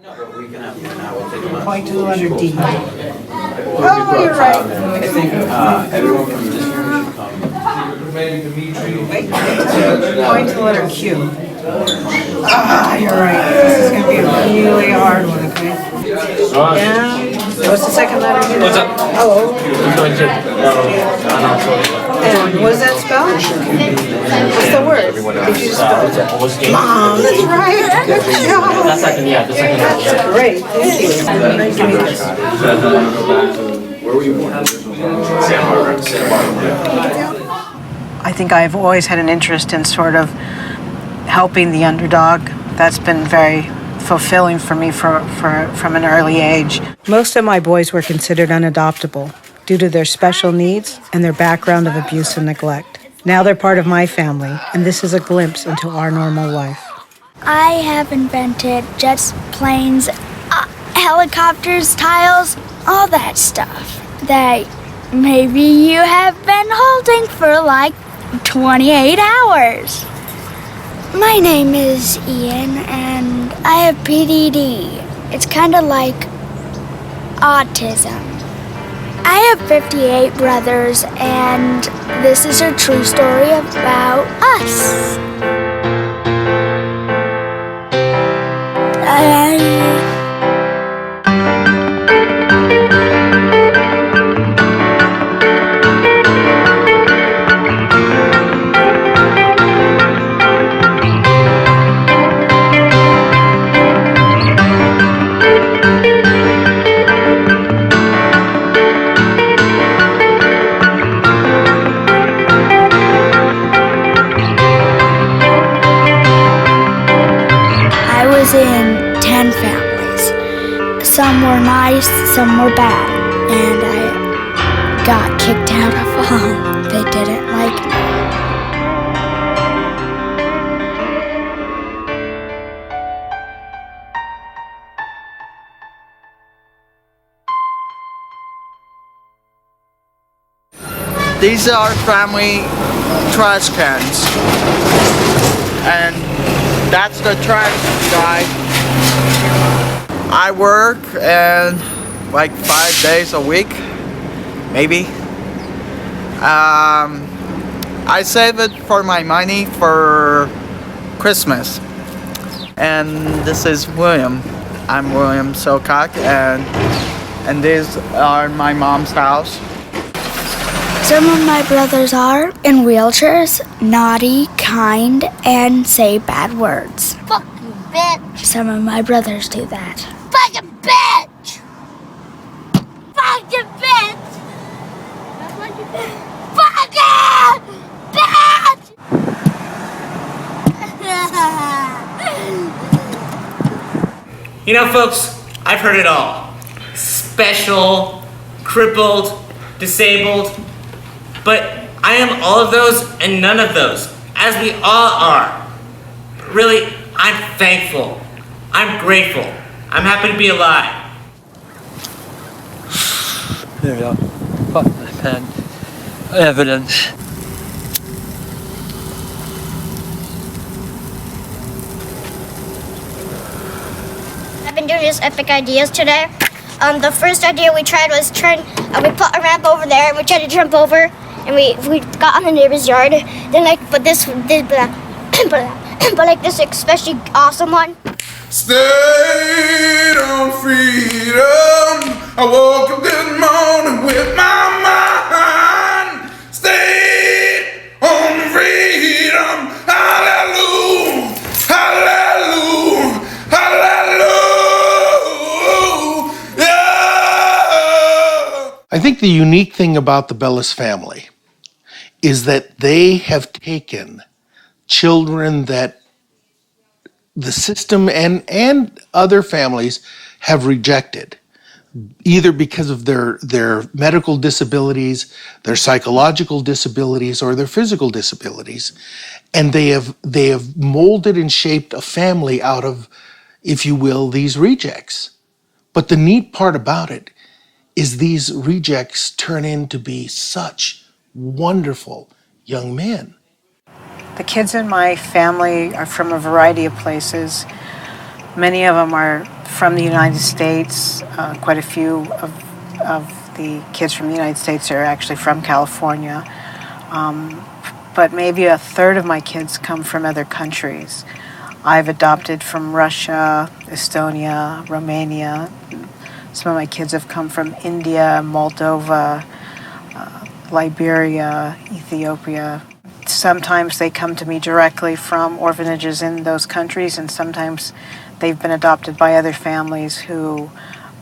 Point to the letter D. Oh, you're right. I think everyone from this room should come. Point to the letter Q. Ah, you're right. This is going to be a really hard one, okay? Yeah. What's the second letter again? What's up? Oh. And what does that spell? What's the word? Did you spell it? Mom, that's right. Good job. That's second, yeah, the second. That's great. Thank you. Nice to meet you. Where were you born? Santa Barbara. I think I've always had an interest in sort of helping the underdog. That's been very fulfilling for me from an early age. Most of my boys were considered unadoptable due to their special needs and their background of abuse and neglect. Now they're part of my family, and this is a glimpse into our normal life. I have invented jets, planes, helicopters, tiles, all that stuff that maybe you have been holding for like 28 hours. My name is Ian, and I have PDD. It's kind of like autism. I have 58 brothers, and this is a true story about us. In 10 families. Some were nice, some were bad, and I got kicked out of all. They didn't like me. These are family trash cans, and that's the trash guy. I work and like 5 days a week, maybe. I save it for my money for Christmas. And this is William. I'm William Silcock, and these are my mom's house. Some of my brothers are in wheelchairs, naughty, kind, and say bad words. Fuck you, bitch. Some of my brothers do that. Fucking bitch. Fucking bitch. Fucking bitch. You know, folks, I've heard it all. Special, crippled, disabled. But I am all of those and none of those, as we all are. Really, I'm thankful. I'm grateful. I'm happy to be alive. There we go. Fuck my pen. Evidence. I've been doing this epic ideas today. The first idea we tried was we put a ramp over there and we tried to jump over and we got on the neighbor's yard. Then but like this especially awesome one. Stayed on freedom. I woke up this morning with my mind. Stayed on freedom. Hallelujah. Hallelujah. Hallelujah. I think the unique thing about the Bellis family is that they have taken children that the system and other families have rejected, either because of their medical disabilities, their psychological disabilities, or their physical disabilities. And they have molded and shaped a family out of, if you will, these rejects. But the neat part about it is these rejects turn into be such wonderful young men. The kids in my family are from a variety of places. Many of them are from the United States. Quite a few of the kids from the United States are actually from California. But maybe a third of my kids come from other countries. I've adopted from Russia, Estonia, Romania. Some of my kids have come from India, Moldova, Liberia, Ethiopia. Sometimes they come to me directly from orphanages in those countries, and sometimes they've been adopted by other families who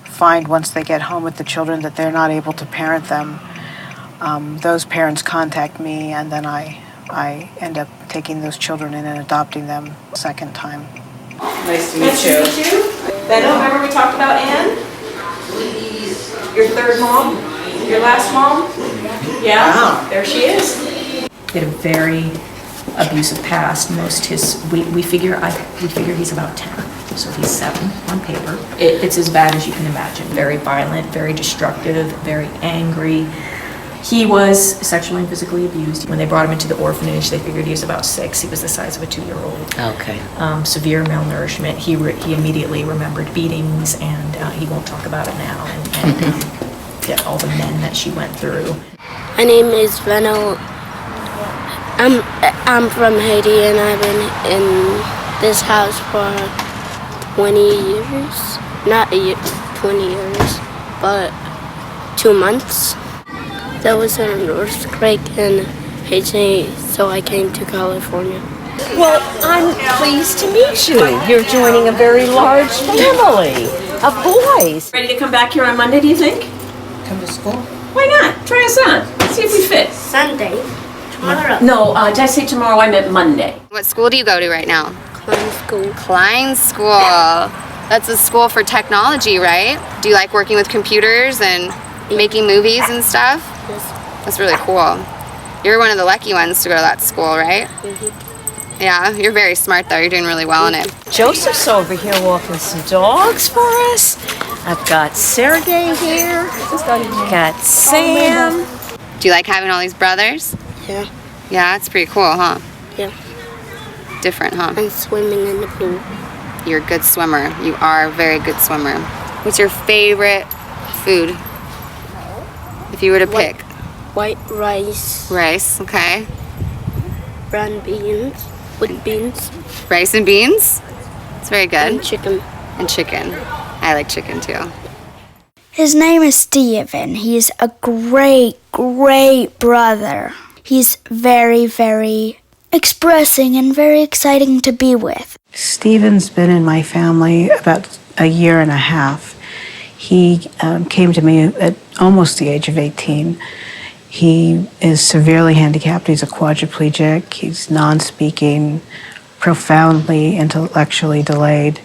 find once they get home with the children that they're not able to parent them. Those parents contact me, and then I end up taking those children in and adopting them a second time. Nice to meet you. Benno, remember we talked about Anne? Your third mom? Your last mom? Yeah, wow. There she is. He had a very abusive past. We figure he's about 10, so he's 7 on paper. It's as bad as you can imagine. Very violent, very destructive, very angry. He was sexually and physically abused. When they brought him into the orphanage, they figured he was about 6. He was the size of a 2-year-old. Okay. Severe malnourishment. He immediately remembered beatings, and he won't talk about it now. And all the men that she went through. My name is Benno. I'm from Haiti, and I've been in this house for 20 years. Not 20 years, but 2 months. There was an earthquake in Haiti, so I came to California. Well, I'm pleased to meet you. You're joining a very large family of boys. Ready to come back here on Monday, do you think? Come to school? Why not? Try us on. Let's see if we fit. Sunday. Tomorrow. No, did I say tomorrow? I meant Monday. What school do you go to right now? Klein School. Klein School. That's a school for technology, right? Do you like working with computers and making movies and stuff? Yes. That's really cool. You're one of the lucky ones to go to that school, right? Mm-hmm. Yeah, you're very smart though. You're doing really well in it. Joseph's over here walking some dogs for us. I've got Sergey here. Got Sam. Do you like having all these brothers? Yeah. Yeah, it's pretty cool, huh? Yeah. Different, huh? I'm swimming in the pool. You're a good swimmer. You are a very good swimmer. What's your favorite food? If you were to pick. White rice. Rice, okay. Brown beans. With beans. Rice and beans? It's very good. And chicken. And chicken. I like chicken too. His name is Steven. He's a great, great brother. He's very, very expressing and very exciting to be with. Steven's been in my family about 1.5 years. He came to me at almost the age of 18. He is severely handicapped. He's a quadriplegic. He's non-speaking, profoundly intellectually delayed,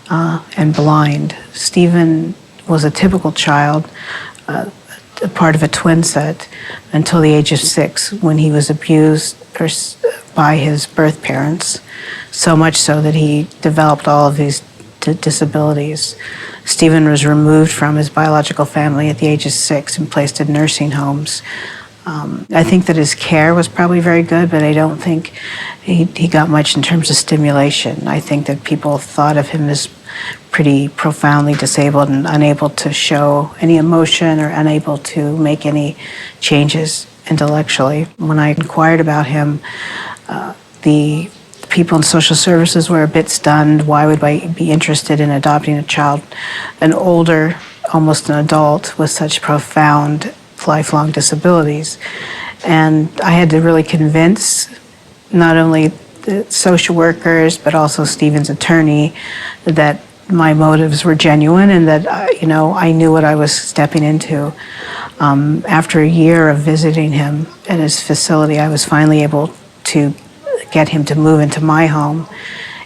and blind. Steven was a typical child, a part of a twin set, until the age of 6, when he was abused by his birth parents, so much so that he developed all of these disabilities. Steven was removed from his biological family at the age of 6 and placed in nursing homes. I think that his care was probably very good, but I don't think he got much in terms of stimulation. I think that people thought of him as pretty profoundly disabled and unable to show any emotion or unable to make any changes intellectually. When I inquired about him, the people in social services were a bit stunned. Why would I be interested in adopting a child, an older, almost an adult, with such profound lifelong disabilities? And I had to really convince not only the social workers, but also Steven's attorney that my motives were genuine and that, I knew what I was stepping into. After 1 year of visiting him at his facility, I was finally able to get him to move into my home,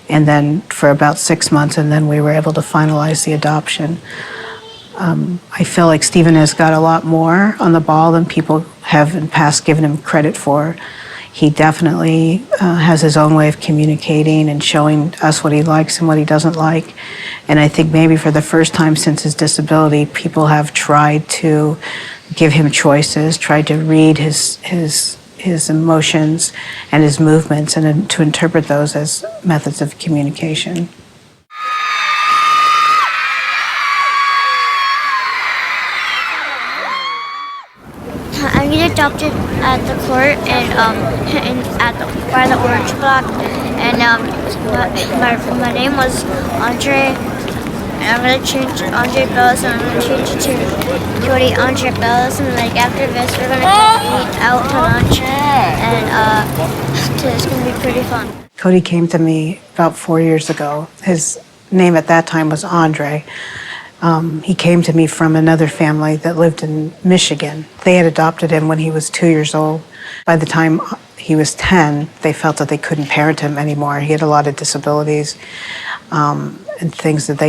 and then for about 6 months, and then we were able to finalize the adoption. I feel like Steven has got a lot more on the ball than people have in the past given him credit for. He definitely has his own way of communicating and showing us what he likes and what he doesn't like. And I think maybe for the first time since his disability, people have tried to give him choices, tried to read his emotions and his movements, and to interpret those as methods of communication. adopted at the court and by the orange block, and my name was Andre. And I'm gonna change Andre Bellis, and I'm gonna change it to Cody Andre Bellis, and like after this we're gonna go eat out to lunch, and it's gonna be pretty fun. Cody came to me about 4 years ago. His name at that time was Andre. He came to me from another family that lived in Michigan. They had adopted him when he was 2 years old. By the time he was 10, they felt that they couldn't parent him anymore. He had a lot of disabilities and things that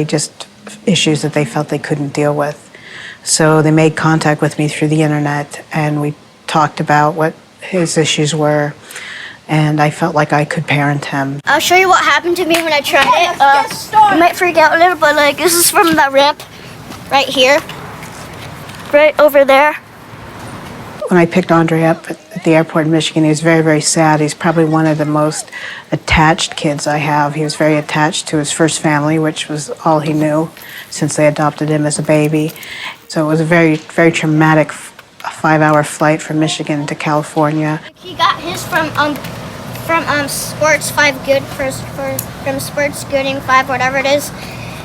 issues that they felt they couldn't deal with. So they made contact with me through the internet, and we talked about what his issues were, and I felt like I could parent him. I'll show you what happened to me when I tried it. You might freak out a little, but like this is from the ramp right here, right over there. When I picked Andre up at the airport in Michigan, he was very, very sad. He's probably one of the most attached kids I have. He was very attached to his first family, which was all he knew since they adopted him as a baby. So it was a very, very traumatic 5-hour flight from Michigan to California. He got his from Sports 5 Good from Sports Gooding 5, whatever it is.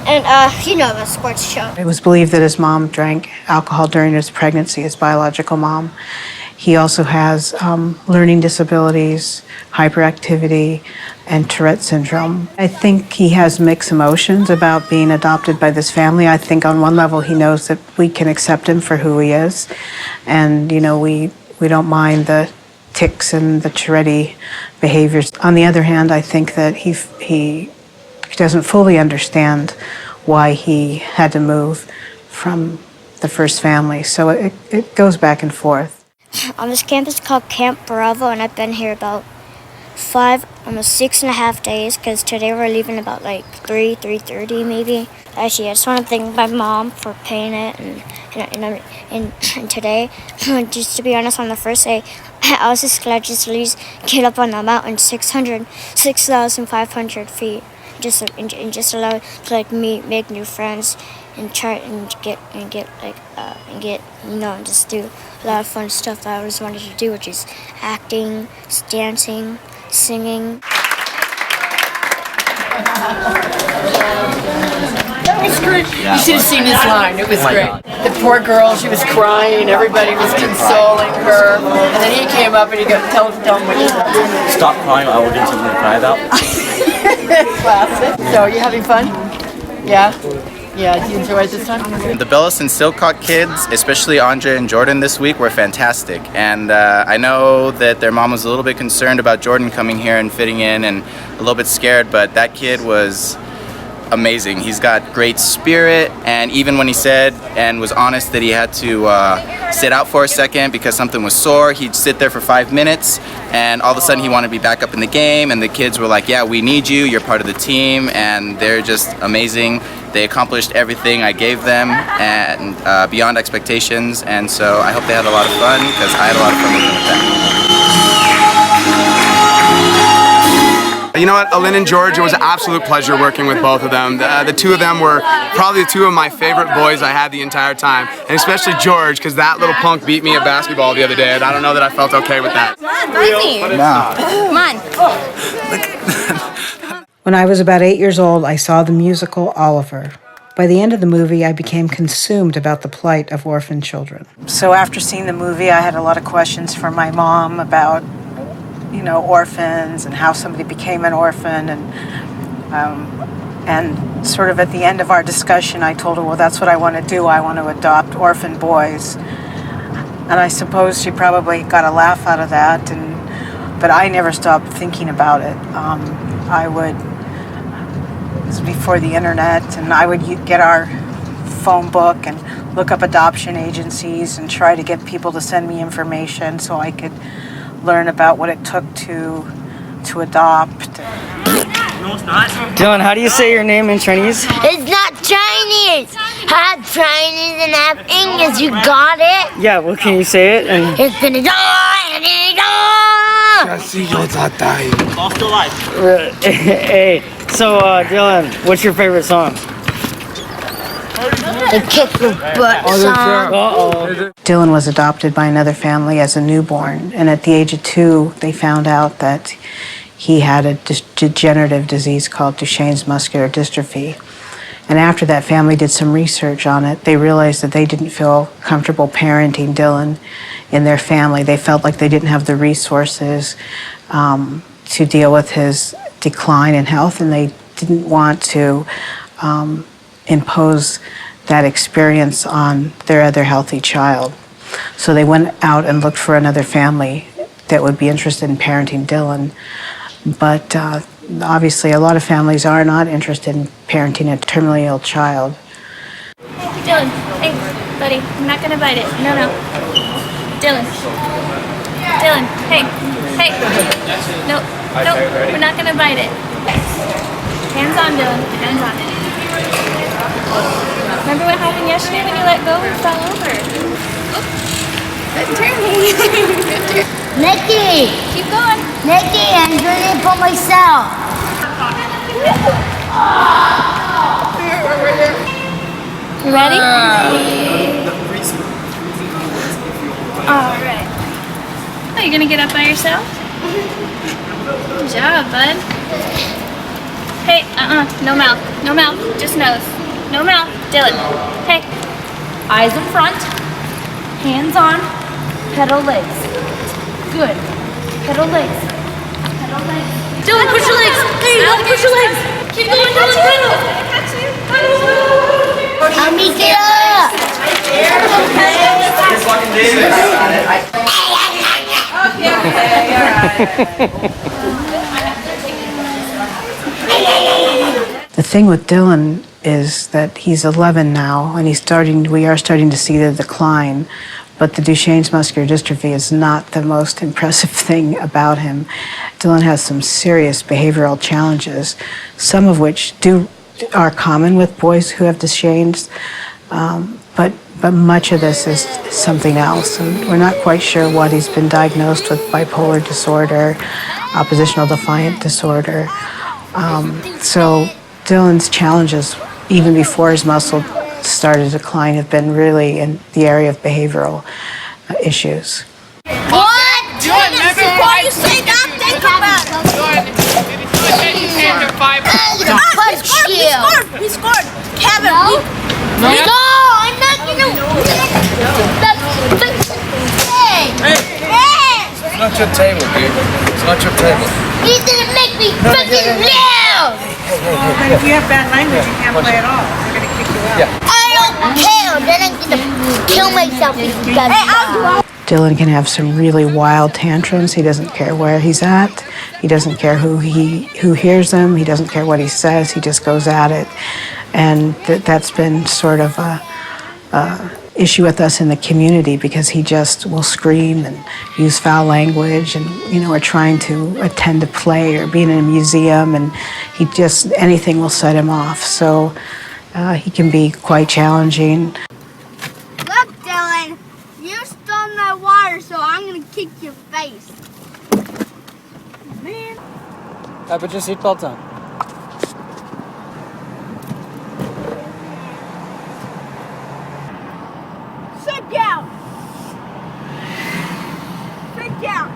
And you know the sports show. It was believed that his mom drank alcohol during his pregnancy, his biological mom. He also has learning disabilities, hyperactivity, and Tourette syndrome. I think he has mixed emotions about being adopted by this family. I think on one level he knows that we can accept him for who he is. And, you know, we don't mind the tics and the Tourette behaviors. On the other hand, I think that he doesn't fully understand why he had to move from the first family. So it goes back and forth. On this campus called Camp Bravo, and I've been here about almost 6.5 days, because today we're leaving about like 3:30 maybe. Actually, I just want to thank my mom for paying it, and today, just to be honest, on the first day, I was just glad just to get up on the mountain 6,500 feet. Just allow to like make new friends and try and get just do a lot of fun stuff that I always wanted to do, which is acting, dancing, singing. That was great. You should have seen his line. It was great. The poor girl, she was crying. Everybody was consoling her. And then he came up and he got tell him what he said. Stop crying, I will get something to cry about. Classic. So, are you having fun? Yeah? Yeah, do you enjoy it this time? The Bellis and Silcock kids, especially Andre and Jordan this week, were fantastic. And I know that their mom was a little bit concerned about Jordan coming here and fitting in and a little bit scared, but that kid was amazing. He's got great spirit, and even when he said and was honest that he had to sit out for a second because something was sore, he'd sit there for 5 minutes, and all of a sudden he wanted to be back up in the game, and the kids were like, yeah, we need you, you're part of the team, and they're just amazing. They accomplished everything I gave them, and beyond expectations, and so I hope they had a lot of fun, because I had a lot of fun working with them. You know what, Alin and George, it was an absolute pleasure working with both of them. The two of them were probably two of my favorite boys I had the entire time, and especially George, because that little punk beat me at basketball the other day, and I don't know that I felt okay with that. Come on. When I was about 8 years old, I saw the musical Oliver. By the end of the movie, I became consumed about the plight of orphan children. So after seeing the movie, I had a lot of questions for my mom about, you know, orphans and how somebody became an orphan, and sort of at the end of our discussion, I told her, well, that's what I want to do. I want to adopt orphan boys. And I suppose she probably got a laugh out of that, but I never stopped thinking about it. This was before the internet, and I would get our phone book and look up adoption agencies and try to get people to send me information so I could learn about what it took to adopt. Dylan, how do you say your name in Chinese? It's not Chinese. Half Chinese and half English. You got it? Yeah, well, can you say it? And It's gonna die. all still alive. Hey, so Dylan, what's your favorite song? to kick your butt song. Dylan was adopted by another family as a newborn, and at the age of 2, they found out that he had a degenerative disease called Duchenne's muscular dystrophy. And after that family did some research on it, they realized that they didn't feel comfortable parenting Dylan in their family. They felt like they didn't have the resources to deal with his decline in health, and they didn't want to impose that experience on their other healthy child. So they went out and looked for another family that would be interested in parenting Dylan. But obviously, a lot of families are not interested in parenting a terminally ill child. Dylan, hey, buddy, I'm not gonna bite it. No. Dylan. Dylan, hey. No, we're not gonna bite it. Hands on, Dylan, hands on. Remember what happened yesterday when you let go and fell over? Good turn. Nikki! Keep going. Nikki, I'm doing it for myself. You ready? All right. Oh, you gonna get up by yourself? Good job, bud. Hey, no mouth, just nose. No mouth, Dylan. Hey, eyes in front, hands on, pedal legs. Good. Pedal legs. Pedal legs. Dylan, push your legs. Dylan, push your legs. Keep going, Dylan, pedal. I'll meet you up. The thing with Dylan is that he's 11 now, and we are starting to see the decline. But the Duchenne's muscular dystrophy is not the most impressive thing about him. Dylan has some serious behavioral challenges, some of which are common with boys who have Duchenne's, but much of this is something else. And we're not quite sure what he's been diagnosed with: bipolar disorder, oppositional defiant disorder. So Dylan's challenges, even before his muscle started to decline, have been really in the area of behavioral issues. What? Dylan, before you say that, think about it. He scored. Kevin, no, I'm not gonna. It's not your table, dude. It's not your table. He's gonna make me fucking loud. But if you have bad language, you can't play at all. They're going to kick you out. I don't care. Then I'm gonna kill myself if you guys. Hey, I'll do it. Dylan can have some really wild tantrums. He doesn't care where he's at. He doesn't care who hears him. He doesn't care what he says. He just goes at it. And that's been sort of a issue with us in the community, because he just will scream and use foul language, and we're trying to attend a play or be in a museum, and anything will set him off. So he can be quite challenging. Look, Dylan, you stole my water, so I'm gonna kick your face. Man. Put your seatbelt on. Sit down. Sit down.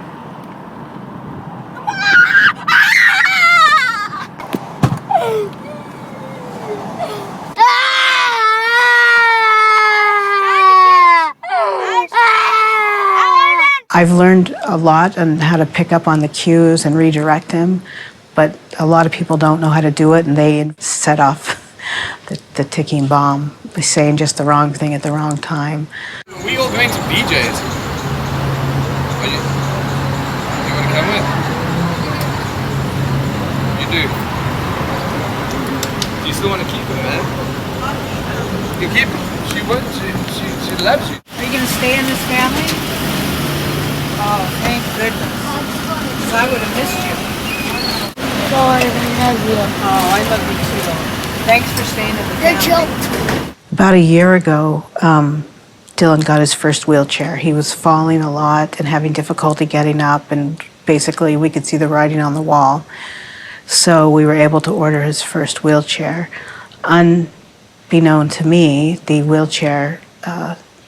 I've learned a lot on how to pick up on the cues and redirect him, but a lot of people don't know how to do it, and they set off the ticking bomb by saying just the wrong thing at the wrong time. We all going to BJ's. You want to come with? You do. Do you still want to keep him, man? You keep him. She loves you. Are you going to stay in this family? Oh, thank goodness. Because I would have missed you. I love you. Oh, I love you too. Thanks for staying in the family. Rachel. About a year ago, Dylan got his first wheelchair. He was falling a lot and having difficulty getting up, and basically we could see the writing on the wall. So we were able to order his first wheelchair. be known to me, the wheelchair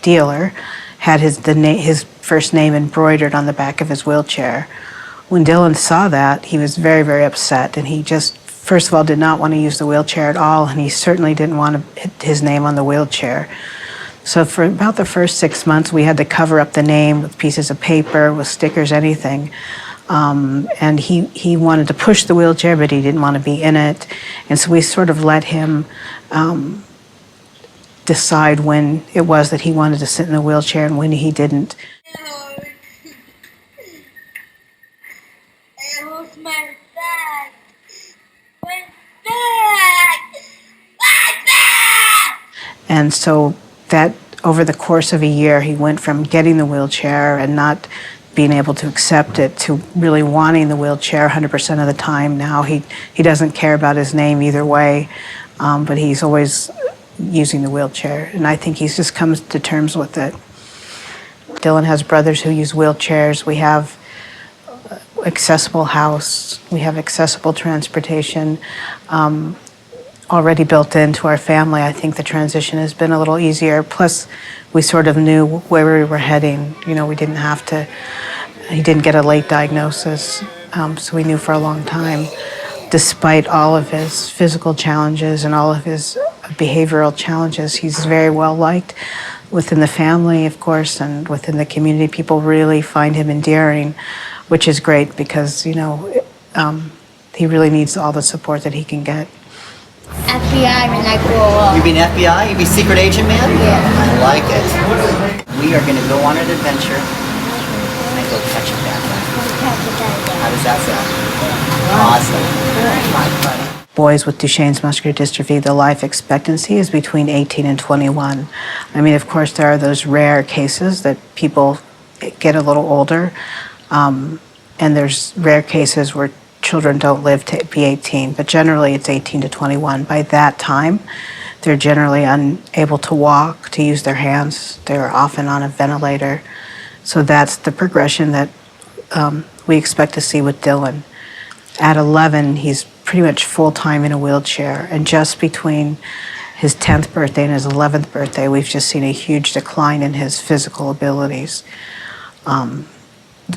dealer, had his first name embroidered on the back of his wheelchair. When Dylan saw that, he was very, very upset, and he just, first of all, did not want to use the wheelchair at all, and he certainly didn't want his name on the wheelchair. So for about the first 6 months, we had to cover up the name with pieces of paper, with stickers, anything. And he wanted to push the wheelchair, but he didn't want to be in it. And so we sort of let him decide when it was that he wanted to sit in the wheelchair and when he didn't. And so that over the course of a year, he went from getting the wheelchair and not being able to accept it to really wanting the wheelchair 100% of the time. Now he doesn't care about his name either way, but he's always using the wheelchair. And I think he's just come to terms with it. Dylan has brothers who use wheelchairs. We have accessible house. We have accessible transportation. Already built into our family. I think the transition has been a little easier. Plus, we sort of knew where we were heading. You know, we didn't have to, he didn't get a late diagnosis, so we knew for a long time. Despite all of his physical challenges and all of his behavioral challenges, he's very well liked within the family, of course, and within the community. People really find him endearing, which is great because, you know, he really needs all the support that he can get. FBI when I grow up. You mean FBI? You mean secret agent man? Yeah. I like it. We are going to go on an adventure and go catch a bad guy. How does that sound? Awesome. Boys with Duchenne's muscular dystrophy, the life expectancy is between 18 and 21. I mean, of course, there are those rare cases that people get a little older, and there's rare cases where children don't live to be 18, but generally it's 18 to 21. By that time, they're generally unable to walk, to use their hands. They're often on a ventilator. So that's the progression that we expect to see with Dylan. At 11, he's pretty much full-time in a wheelchair, and just between his 10th birthday and his 11th birthday, we've just seen a huge decline in his physical abilities.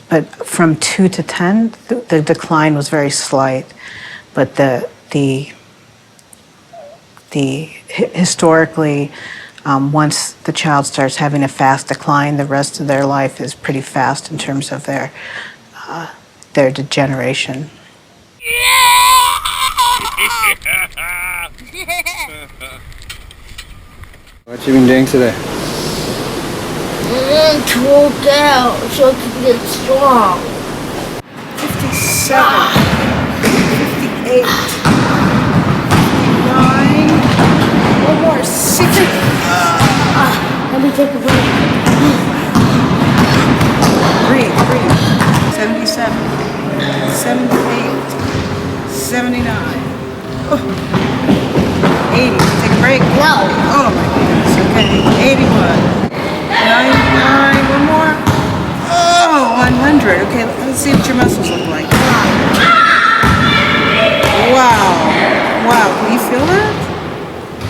But from 2 to 10, the decline was very slight. But historically, once the child starts having a fast decline, the rest of their life is pretty fast in terms of their degeneration. What you been doing today? To work out so I can get strong. 57, 58, 59, one more, 60. Let me take a break. Breathe. 77, 78, 79. Oh. 80, take a break. No. Oh my goodness, okay, 81. 99, one more. Oh, 100. Okay, let's see what your muscles look like. Wow. Can you feel that?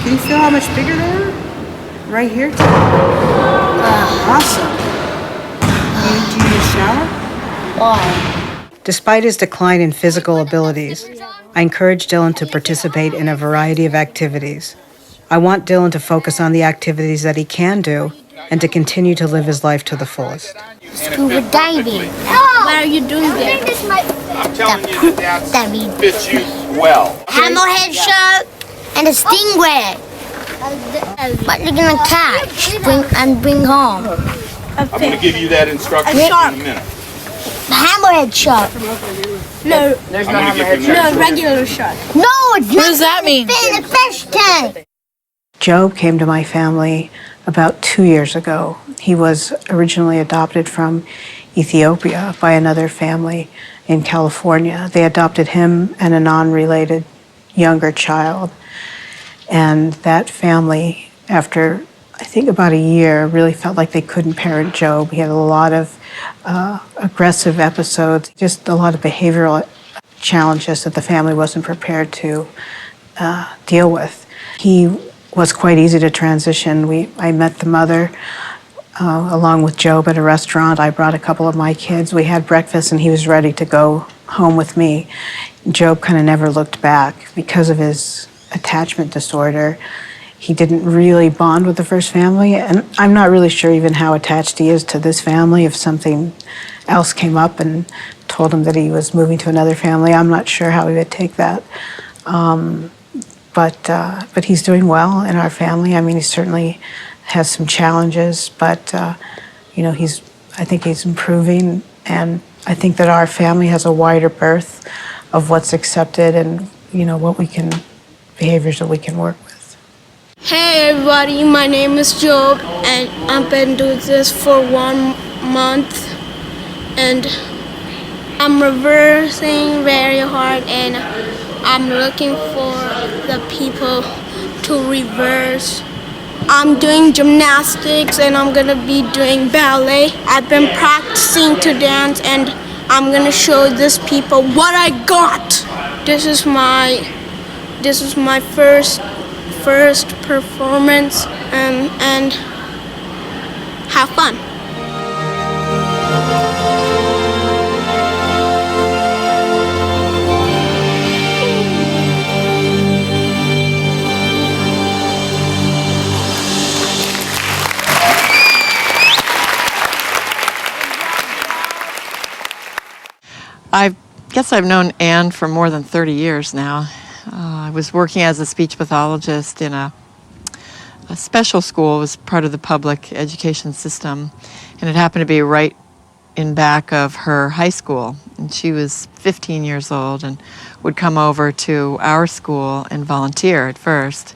Can you feel how much bigger they are? Right here, too. Awesome. Do you need a shower? Why? Despite his decline in physical abilities, I encourage Dylan to participate in a variety of activities. I want Dylan to focus on the activities that he can do and to continue to live his life to the fullest. Scuba diving. What are you doing there? I'm telling you that fits you well. Hammerhead shark and a stingray. What are you gonna catch and bring home? I'm going to give you that instruction in a minute. Hammerhead shark. No, there's no hammerhead shark. No, regular shark. No, it's not. What does that mean? In a fish tank. Job came to my family about 2 years ago. He was originally adopted from Ethiopia by another family in California. They adopted him and a non-related younger child. And that family, after I think about a year, really felt like they couldn't parent Job. He had a lot of aggressive episodes, just a lot of behavioral challenges that the family wasn't prepared to deal with. He was quite easy to transition. I met the mother along with Job at a restaurant. I brought a couple of my kids. We had breakfast and he was ready to go home with me. Job kind of never looked back because of his attachment disorder. He didn't really bond with the first family, and I'm not really sure even how attached he is to this family. If something else came up and told him that he was moving to another family, I'm not sure how he would take that. But he's doing well in our family. I mean, he certainly has some challenges, but I think he's improving, and I think that our family has a wider berth of what's accepted and what we can, behaviors that we can work with. Hey everybody, my name is Job and I've been doing this for 1 month and I'm reversing very hard and I'm looking for the people to reverse. I'm doing gymnastics and I'm gonna be doing ballet. I've been practicing to dance and I'm gonna show these people what I got. This is my first performance and have fun. I guess I've known Anne for more than 30 years now. I was working as a speech pathologist in a special school. It was part of the public education system, and it happened to be right in back of her high school. And she was 15 years old and would come over to our school and volunteer at first.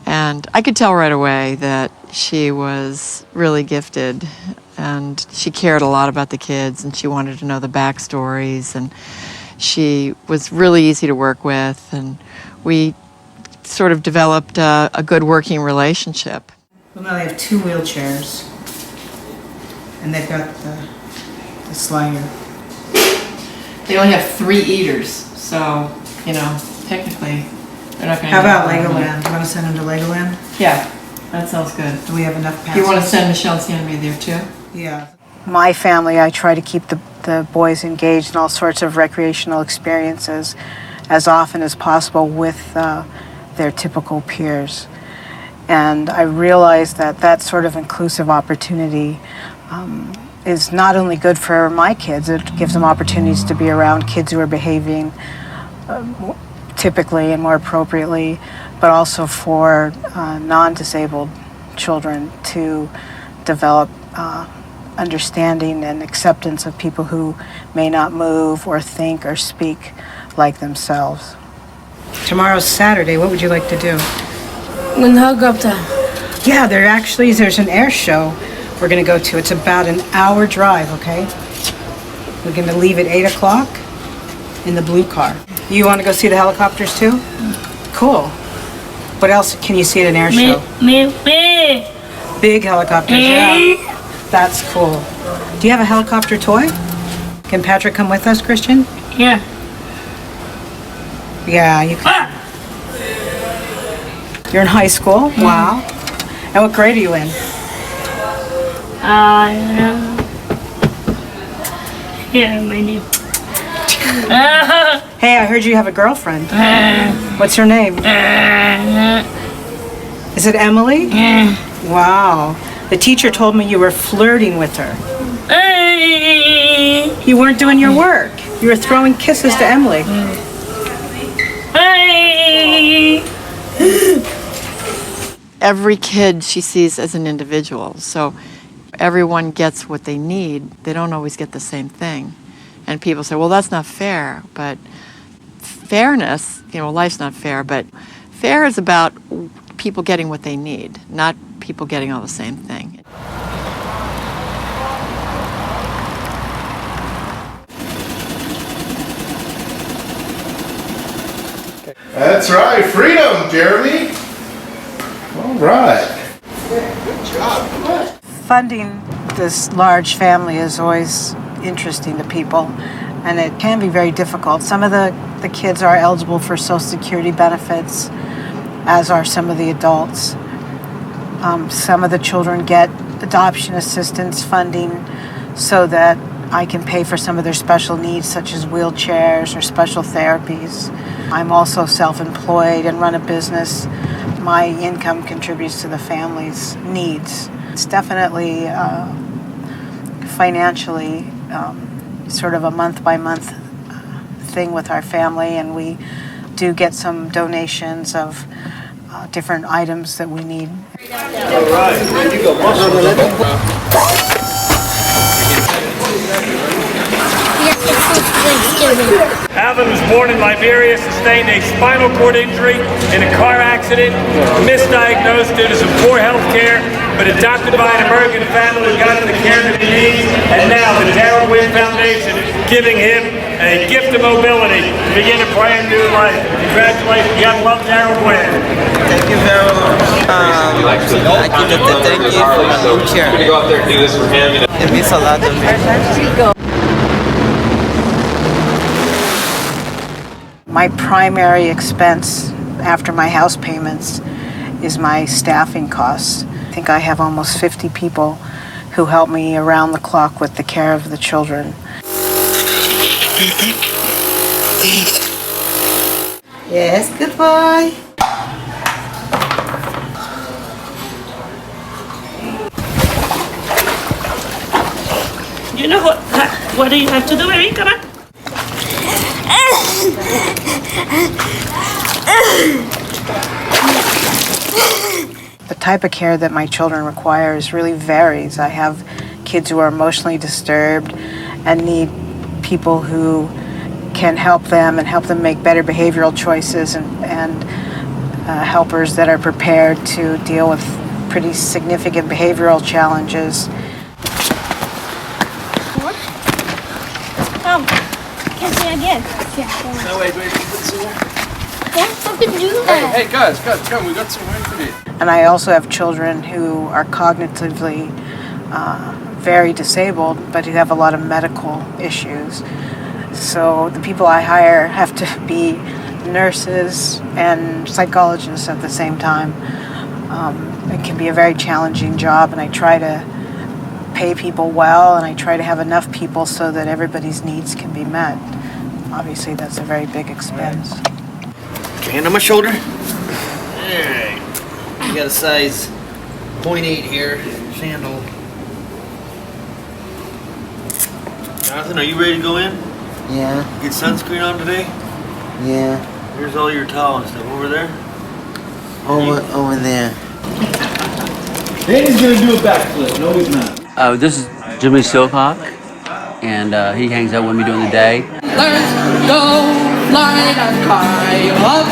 And I could tell right away that she was really gifted, and she cared a lot about the kids, and she wanted to know the backstories, and she was really easy to work with, and we sort of developed a good working relationship. Well, now they have 2 wheelchairs, and they've got the slider. They only have 3 eaters, so, technically, they're not going to. How about Legoland? Do you want to send them to Legoland? Yeah, that sounds good. Do we have enough passes? Do you want to send Michelle and Sammy there too? Yeah. My family, I try to keep the boys engaged in all sorts of recreational experiences as often as possible with their typical peers. And I realize that sort of inclusive opportunity is not only good for my kids, it gives them opportunities to be around kids who are behaving typically and more appropriately, but also for non-disabled children to develop understanding and acceptance of people who may not move or think or speak like themselves. Tomorrow's Saturday. What would you like to do? When helicopter. Yeah, there's an air show we're going to go to. It's about an hour drive, okay? We're going to leave at 8 o'clock in the blue car. You want to go see the helicopters too? Cool. What else can you see at an air show? Big helicopters, yeah. That's cool. Do you have a helicopter toy? Can Patrick come with us, Christian? Yeah. Yeah, you can. You're in high school? Wow. And what grade are you in? Yeah, my name. Hey, I heard you have a girlfriend. What's her name? Is it Emily? Wow. The teacher told me you were flirting with her. You weren't doing your work. You were throwing kisses to Emily. Every kid she sees as an individual, so everyone gets what they need. They don't always get the same thing. And people say, well, that's not fair. But fairness, life's not fair, but fair is about people getting what they need, not people getting all the same thing. That's right, freedom, Jeremy. All right. Good job. Funding this large family is always interesting to people, and it can be very difficult. Some of the kids are eligible for Social Security benefits, as are some of the adults. Some of the children get adoption assistance funding so that I can pay for some of their special needs, such as wheelchairs or special therapies. I'm also self-employed and run a business. My income contributes to the family's needs. It's definitely financially sort of a month-by-month thing with our family, and we do get some donations of different items that we need. All right, you go. Alvin was born in Liberia, sustained a spinal cord injury in a car accident, misdiagnosed due to some poor health care, but adopted by an American family who got him the care that he needs, and now the Darryl Wynn Foundation giving him a gift of mobility to begin a brand new life. Congratulations, you gotta love Darryl Wynn. Thank you very much. I like to thank you for the wheelchair. I'm gonna go out there and do this for him. It means a lot to me. My primary expense after my house payments is my staffing costs. I think I have almost 50 people who help me around the clock with the care of the children. Yes, goodbye. You know what do you have to do, baby? Come on. The type of care that my children require really varies. I have kids who are emotionally disturbed and need people who can help them and help them make better behavioral choices, and helpers that are prepared to deal with pretty significant behavioral challenges. Can't say again. No, wait, you put this in there? Don't fucking do that. Hey, guys, come, we got some work to do. And I also have children who are cognitively very disabled, but who have a lot of medical issues. So the people I hire have to be nurses and psychologists at the same time. It can be a very challenging job, and I try to pay people well, and I try to have enough people so that everybody's needs can be met. Obviously, that's a very big expense. Put your hand on my shoulder. Alright. You got a size 0.8 here, sandal. Jonathan, are you ready to go in? Yeah. Get sunscreen on today? Yeah. Here's all your towel and stuff over there. Over there. Danny's gonna do a backflip. No, he's not. This is Jimmy Silcock, and he hangs out with me during the day. Let's go fly that high up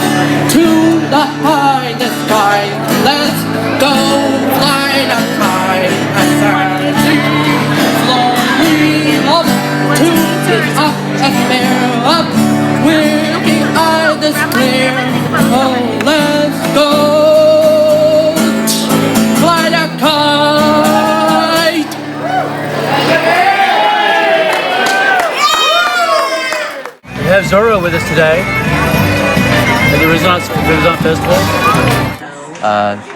to the highest sky. Let's go fly that high and slowly up to the atmosphere up. We'll be eye this clear. Oh, let's go. We have Zorro with us today at the Renaissance Festival.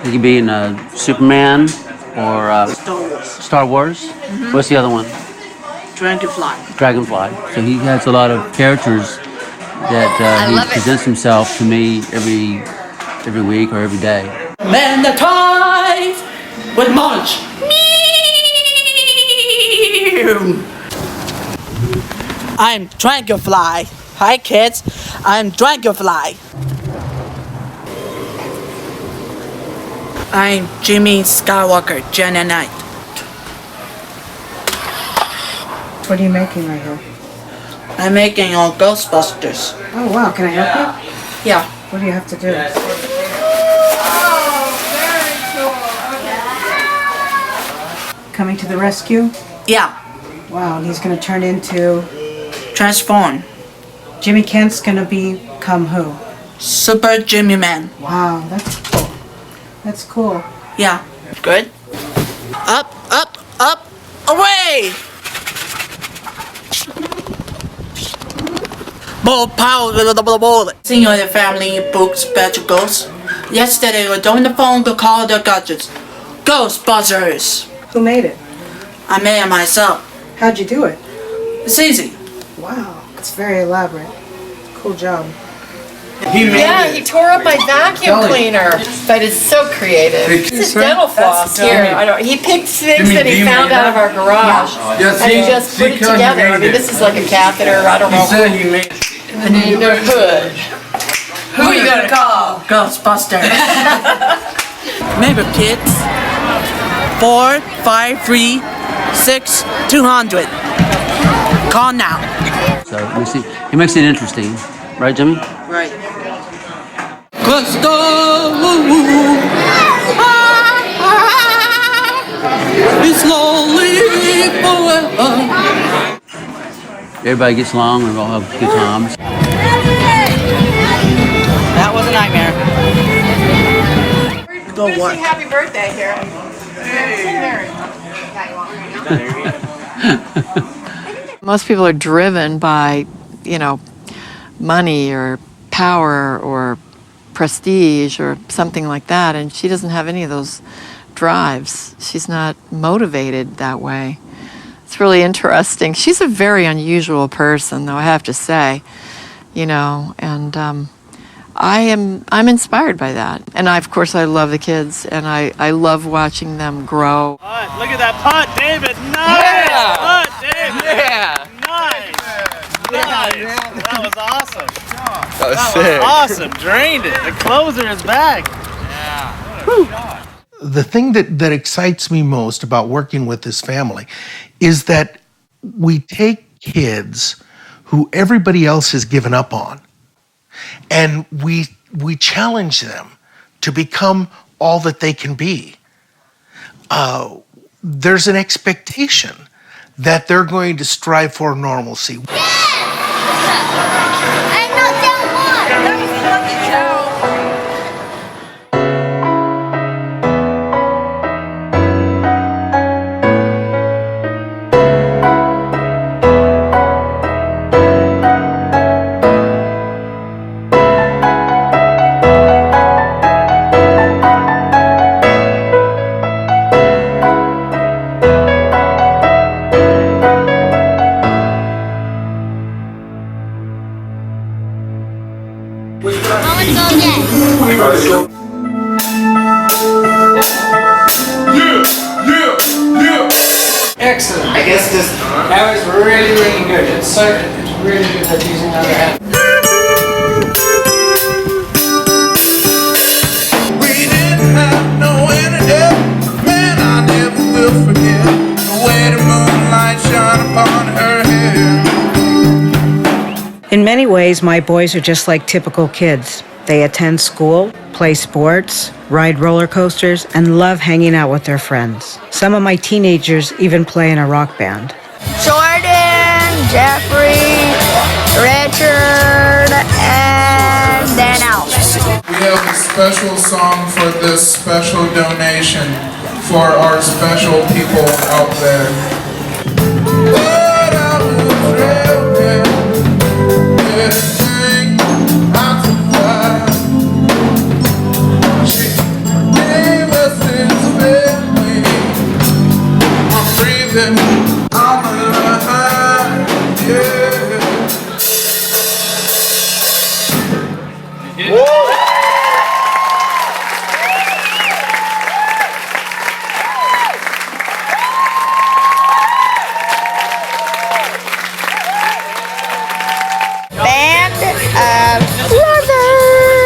He could be in Superman or Star Wars. What's the other one? Dragonfly. So he has a lot of characters that he presents himself to me every week or every day. Man the ties with Munch. I'm Dragonfly. Hi kids, I'm Dragonfly. I'm Jimmy Skywalker, Jedi Knight. What are you making right here? I'm making all Ghostbusters. Oh wow, can I help you? Yeah. What do you have to do? Coming to the rescue? Yeah. Wow, and he's going to turn into... Transform. Jimmy Kent's going to become who? Super Jimmy Man. Wow, that's cool. That's cool. Yeah. Good. Up, up, up, away! More power with the bullet. Seeing your family books, special ghosts. Yesterday, we were on the phone to call the gadgets. Ghostbusters! Who made it? I made it myself. How'd you do it? It's easy. Wow, it's very elaborate. Cool job. Yeah, he tore up my vacuum cleaner, but it's so creative. This is dental floss here. He picked things that he found out of our garage, and he just put it together. I mean, this is like a catheter. I don't know. And then the hood. Who are you gonna call? Ghostbusters. Remember, kids. 4, 5, 3, 6, 200. Call now. So he makes it interesting, right, Jimmy? Right. Everybody gets along, we all have good times. That was a nightmare. Go what? Happy birthday here. Most people are driven by, money or power or prestige or something like that, and she doesn't have any of those drives. She's not motivated that way. It's really interesting. She's a very unusual person, though, I have to say, and I'm inspired by that. And of course, I love the kids, and I love watching them grow. Look at that putt, David. Nice. Yeah. Putt, David. Yeah. Nice. Nice. That was awesome. That was sick. Awesome. Drained it. The closer is back. The thing that excites me most about working with this family is that we take kids who everybody else has given up on, and we challenge them to become all that they can be. There's an expectation that they're going to strive for normalcy. Excellent. I guess that was really, really good. It's really good that he's in the other hand. We didn't have no internet, man, I never will forget the way the moonlight shone upon her hair. In many ways, my boys are just like typical kids. They attend school, play sports, ride roller coasters, and love hanging out with their friends. Some of my teenagers even play in a rock band. Jordan, Jeffrey, Richard, and then Alex. We have a special song for this special donation for our special people out there. But I was real, everything I survived. She gave us this family. I'm breathing, I'm alive, yeah. Woo! Band of Brothers.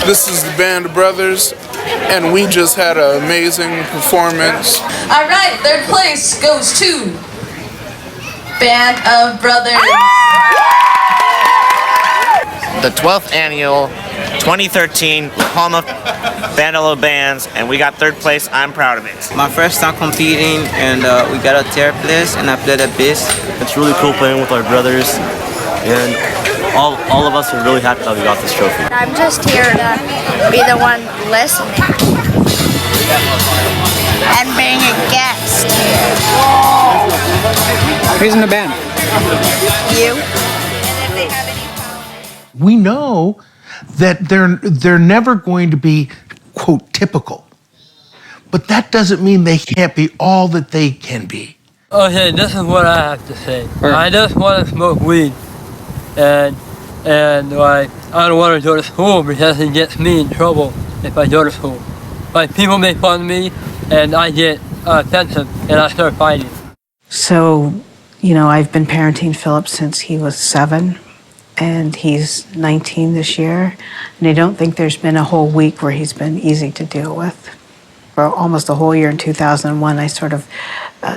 This is the Band of Brothers, and we just had an amazing performance. All right, third place goes to Band of Brothers. The 12th annual 2013 La Palma Bandolo Bands, and we got third place. I'm proud of it. My first time competing, and we got a third place, and I played a bass. It's really cool playing with our brothers, and all of us are really happy that we got this trophy. I'm just here to be the one listening and being a guest here. Who's in the band? You? We know that they're never going to be, quote, typical. But that doesn't mean they can't be all that they can be. Okay, this is what I have to say. I just want to smoke weed, and like I don't want to go to school because it gets me in trouble if I go to school. Like people make fun of me, and I get offensive, and I start fighting. So, you know, I've been parenting Philip since he was 7, and he's 19 this year, and I don't think there's been a whole week where he's been easy to deal with. For almost a whole year in 2001, I sort of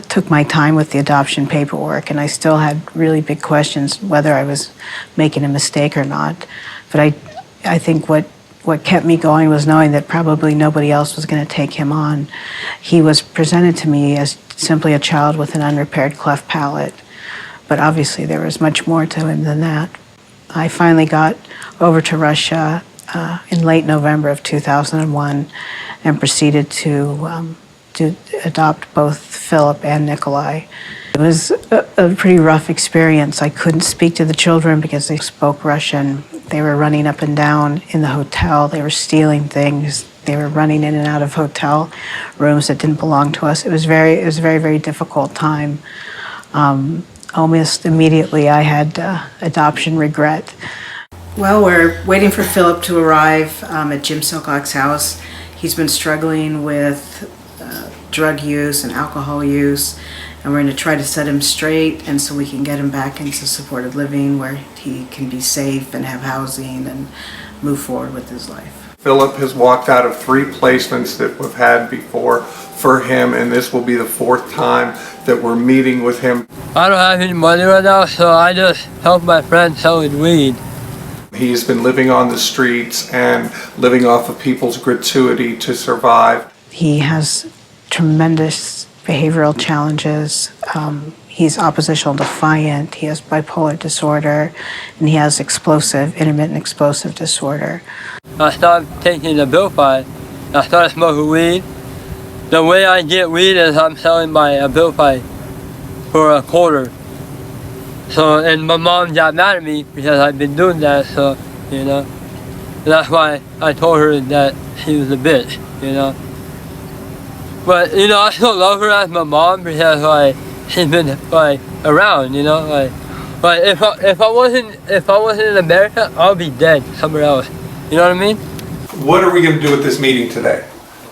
took my time with the adoption paperwork, and I still had really big questions whether I was making a mistake or not. But I think what kept me going was knowing that probably nobody else was going to take him on. He was presented to me as simply a child with an unrepaired cleft palate, but obviously there was much more to him than that. I finally got over to Russia in late November of 2001 and proceeded to adopt both Philip and Nikolai. It was a pretty rough experience. I couldn't speak to the children because they spoke Russian. They were running up and down in the hotel. They were stealing things. They were running in and out of hotel rooms that didn't belong to us. It was a very, very difficult time. Almost immediately I had adoption regret. Well, we're waiting for Philip to arrive at Jim Silcock's house. He's been struggling with drug use and alcohol use, and we're going to try to set him straight, and so we can get him back into supported living where he can be safe and have housing and move forward with his life. Philip has walked out of 3 placements that we've had before for him, and this will be the 4th time that we're meeting with him. I don't have any money right now, so I just help my friends selling weed. He's been living on the streets and living off of people's gratuity to survive. He has tremendous behavioral challenges. He's oppositional defiant. He has bipolar disorder, and he has intermittent explosive disorder. I started taking the Abilify. I started smoking weed. The way I get weed is I'm selling my Abilify for a quarter. So, and my mom got mad at me because I've been doing that, so, you know. And that's why I told her that she was a bitch, you know. But, you know, I still love her as my mom because, like, she's been, like, around, you know. Like if I wasn't in America, I'll be dead somewhere else. You know what I mean? What are we going to do at this meeting today?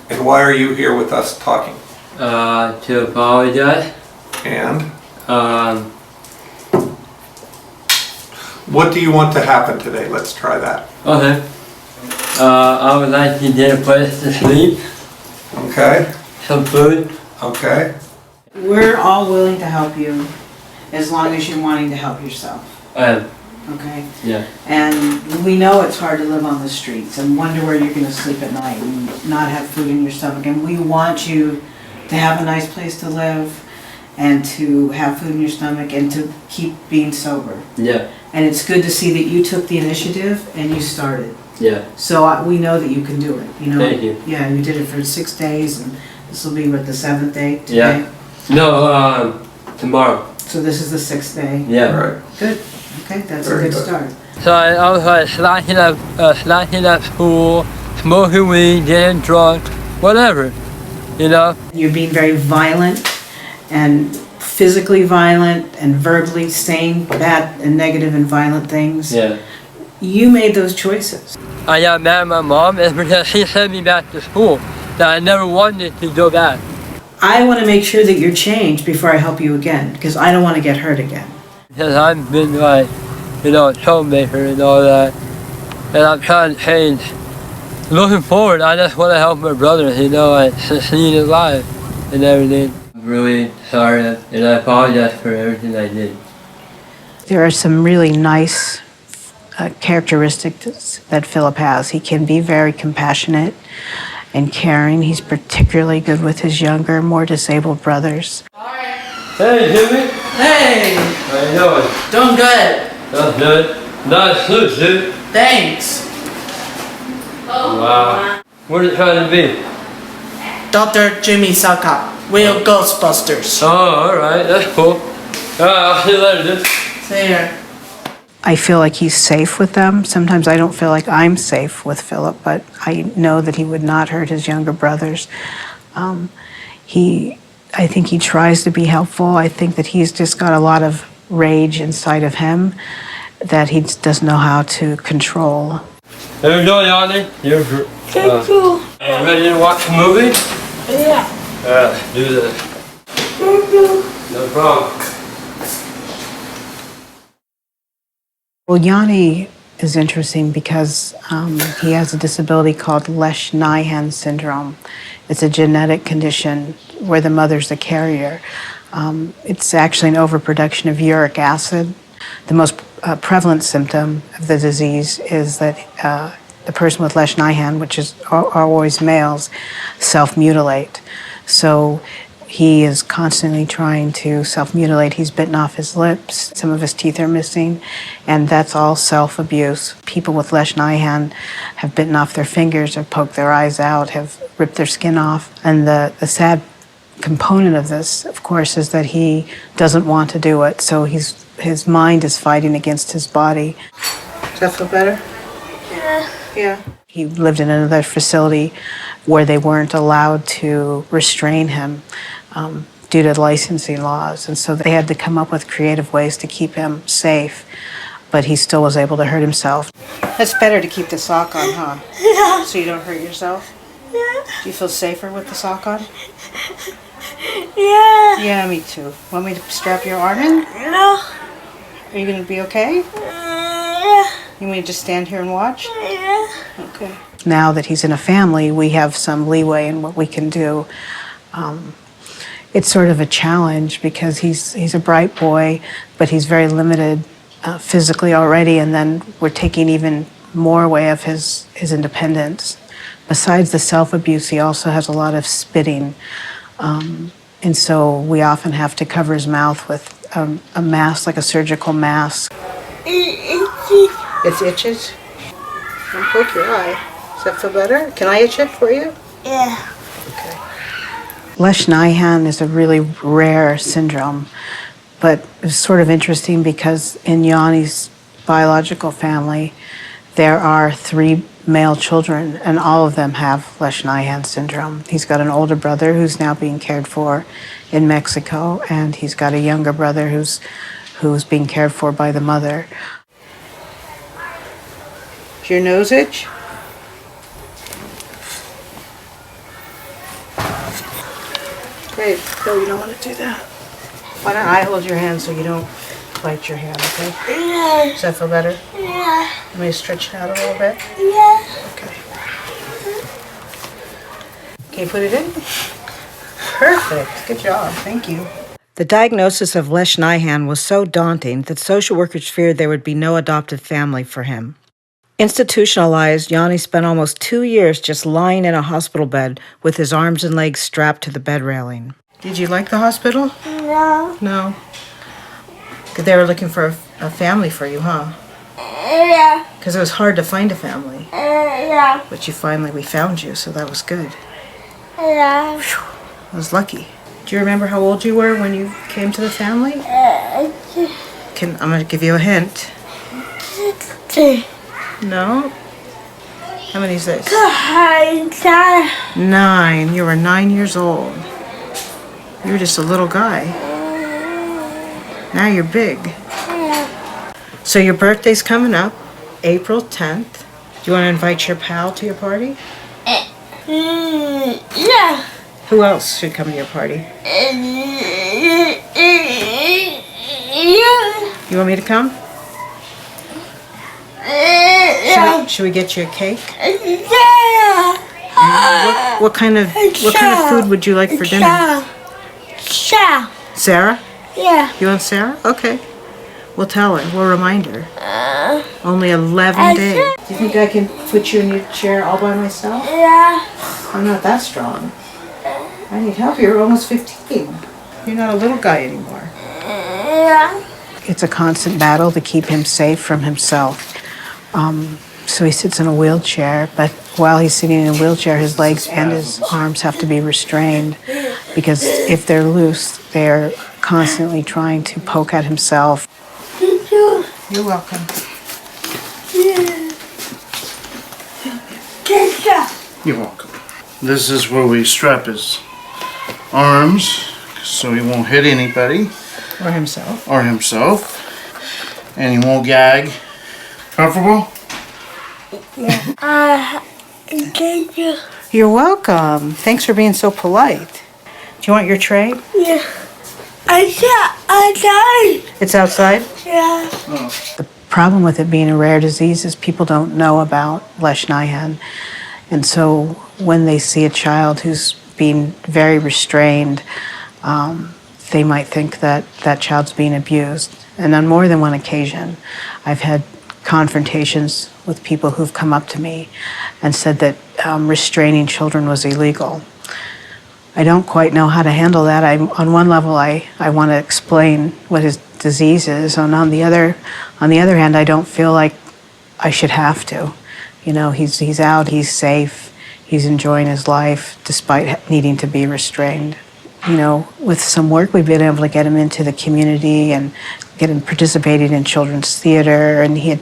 And why are you here with us talking? To apologize. And? What do you want to happen today? Let's try that. Okay. I would like to get a place to sleep. Okay. Some food. Okay. We're all willing to help you as long as you're wanting to help yourself. I am. Okay? Yeah. And we know it's hard to live on the streets and wonder where you're going to sleep at night and not have food in your stomach. And we want you to have a nice place to live and to have food in your stomach and to keep being sober. Yeah. And it's good to see that you took the initiative and you started. Yeah. So we know that you can do it. You know. Thank you. Yeah, you did it for 6 days, and this will be what, the 7th day today? Yeah. No, tomorrow. So this is the 6th day. Yeah. Right. Good. Okay, that's Very a good good. start. So I was like slacking at school, smoking weed, getting drunk, whatever, you know. You're being very violent and physically violent and verbally saying bad and negative and violent things. Yeah. You made those choices. I got mad at my mom is because she sent me back to school that I never wanted to go back. I want to make sure that you're changed before I help you again, because I don't want to get hurt again. Because I've been like, you know, a troublemaker and all that, and I'm trying to change. Looking forward, I just want to help my brother, you know, like succeed in life and everything. I'm really sorry, and I apologize for everything I did. There are some really nice characteristics that Philip has. He can be very compassionate and caring. He's particularly good with his younger, more disabled brothers. Hey, Jimmy. Hey, How you doing? doing good. That's good. Nice suit, dude. Thanks. Wow. What are you trying to be? Dr. Jimmy Silcock, real Ghostbusters. Oh, alright, that's cool. Alright, I'll see you later, dude. See ya. I feel like he's safe with them. Sometimes I don't feel like I'm safe with Philip, but I know that he would not hurt his younger brothers. I think he tries to be helpful. I think that he's just got a lot of rage inside of him that he doesn't know how to control. How you doing, Yanni? You're ready to watch a movie? Yeah. Do this. No problem. Well, Yanni is interesting because he has a disability called Lesch-Nyhan syndrome. It's a genetic condition where the mother's a carrier. It's actually an overproduction of uric acid. The most prevalent symptom of the disease is that the person with Lesch-Nyhan, which are always males, self-mutilate. So he is constantly trying to self-mutilate. He's bitten off his lips. Some of his teeth are missing, and that's all self-abuse. People with Lesch-Nyhan have bitten off their fingers, have poked their eyes out, have ripped their skin off. And the sad component of this, of course, is that he doesn't want to do it. So his mind is fighting against his body. Does that feel better? Yeah. Yeah. He lived in another facility where they weren't allowed to restrain him due to licensing laws. And so they had to come up with creative ways to keep him safe, but he still was able to hurt himself. It's better to keep the sock on, huh? Yeah. So you don't hurt yourself? Yeah. Do you feel safer with the sock on? Yeah. Yeah, me too. Want me to strap your arm in? No. Are you going to be okay? Yeah. You want me to just stand here and watch? Yeah. Okay. Now that he's in a family, we have some leeway in what we can do. It's sort of a challenge because he's a bright boy, but he's very limited physically already, and then we're taking even more away of his independence. Besides the self-abuse, he also has a lot of spitting, and so we often have to cover his mouth with a mask, like a surgical mask. It itches? Don't poke your eye. Does that feel better? Can I itch it for you? Yeah. Okay. Lesch-Nyhan is a really rare syndrome, but it's sort of interesting because in Yanni's biological family, there are 3 male children, and all of them have Lesch-Nyhan syndrome. He's got an older brother who's now being cared for in Mexico, and he's got a younger brother who's being cared for by the mother. Does your nose itch? Great. No, you don't want to do that. Why don't I hold your hand so you don't bite your hand, okay? Yeah. Does that feel better? Yeah. Let me stretch it out a little bit. Yeah. Okay. Can you put it in? Perfect. Good job. Thank you. The diagnosis of Lesch-Nyhan was so daunting that social workers feared there would be no adoptive family for him. Institutionalized, Yanni spent almost 2 years just lying in a hospital bed with his arms and legs strapped to the bed railing. Did you like the hospital? No. No. They were looking for a family for you, huh? Yeah. Because it was hard to find a family. Yeah. But we found you, so that was good. Yeah. I was lucky. Do you remember how old you were when you came to the family? I'm going to give you a hint. 2. No? How many is this? 9. You were 9 years old. You were just a little guy. Now you're big. So your birthday's coming up, April 10th. Do you want to invite your pal to your party? Yeah. Who else should come to your party? You want me to come? Should we get you a cake? Yeah. What kind of food would you like for dinner? Sarah. Sarah? Yeah. You want Sarah? Okay. We'll tell her. We'll remind her. Only 11 days. Do you think I can put you in your chair all by myself? Yeah. I'm not that strong. I need help. You're almost 15. You're not a little guy anymore. Yeah. It's a constant battle to keep him safe from himself. So he sits in a wheelchair, but while he's sitting in a wheelchair, his legs and his arms have to be restrained because if they're loose, they're constantly trying to poke at himself. You're welcome. You're welcome. This is where we strap his arms so he won't hit anybody. Or himself. Or himself. And he won't gag. Comfortable? Thank you. You're welcome. Thanks for being so polite. Do you want your tray? Yeah. Outside. It's outside? Yeah. The problem with it being a rare disease is people don't know about Lesch-Nyhan. And so when they see a child who's being very restrained, they might think that that child's being abused. And on more than one occasion, I've had confrontations with people who've come up to me and said that restraining children was illegal. I don't quite know how to handle that. On one level, I want to explain what his disease is, and on the other hand, I don't feel like I should have to. You know, he's out, he's safe, he's enjoying his life despite needing to be restrained. You know, with some work, we've been able to get him into the community and get him participating in children's theater, and he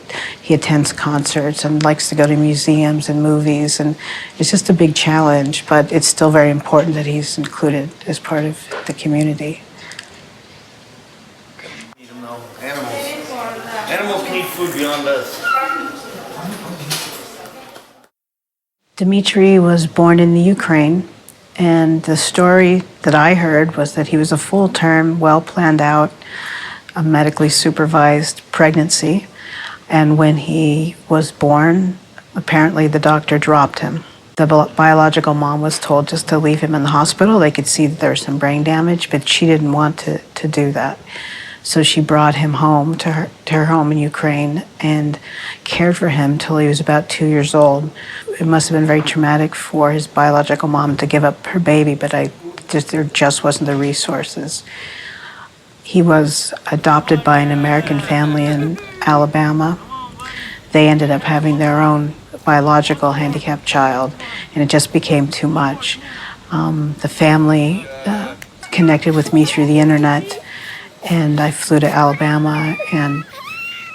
attends concerts and likes to go to museums and movies, and it's just a big challenge, but it's still very important that he's included as part of the community. Animals can eat food beyond us. Dmitri was born in the Ukraine, and the story that I heard was that he was a full-term, well-planned out, a medically supervised pregnancy, and when he was born, apparently the doctor dropped him. The biological mom was told just to leave him in the hospital. They could see that there was some brain damage, but she didn't want to do that. So she brought him home to her home in Ukraine and cared for him till he was about 2 years old. It must have been very traumatic for his biological mom to give up her baby, but there just wasn't the resources. He was adopted by an American family in Alabama. They ended up having their own biological handicapped child, and it just became too much. The family connected with me through the internet, and I flew to Alabama and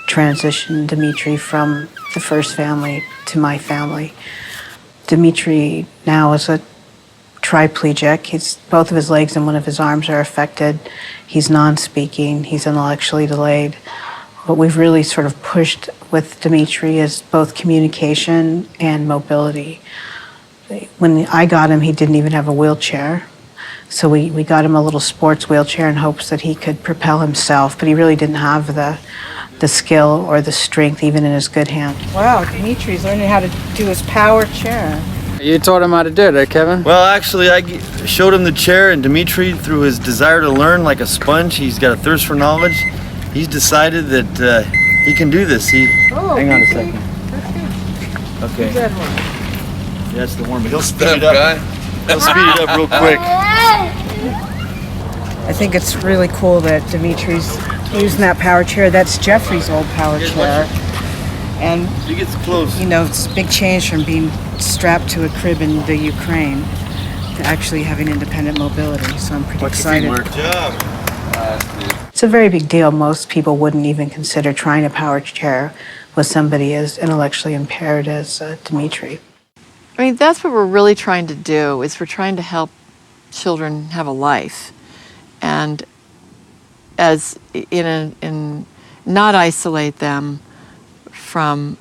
transitioned Dmitri from the first family to my family. Dmitri now is a triplegic. Both of his legs and one of his arms are affected. He's non-speaking, he's intellectually delayed. What we've really sort of pushed with Dmitri is both communication and mobility. When I got him, he didn't even have a wheelchair. So we got him a little sports wheelchair in hopes that he could propel himself, but he really didn't have the skill or the strength even in his good hand. Wow, Dimitri's learning how to do his power chair. You taught him how to do it, eh, Kevin? Well, actually, I showed him the chair, and Dmitri, through his desire to learn like a sponge, he's got a thirst for knowledge. He's decided that he can do this. Hang on a second. Okay. That one. Yeah, that's the one, but he'll speed it up. He'll speed it up real quick. I think it's really cool that Dimitri's using that power chair. That's Jeffrey's old power chair. And he gets close. You know, it's a big change from being strapped to a crib in the Ukraine to actually having independent mobility. So I'm pretty excited. Good job. It's a very big deal. Most people wouldn't even consider trying a power chair with somebody as intellectually impaired as Dmitri. I mean, that's what we're really trying to do, is we're trying to help children have a life. And as in not isolate them from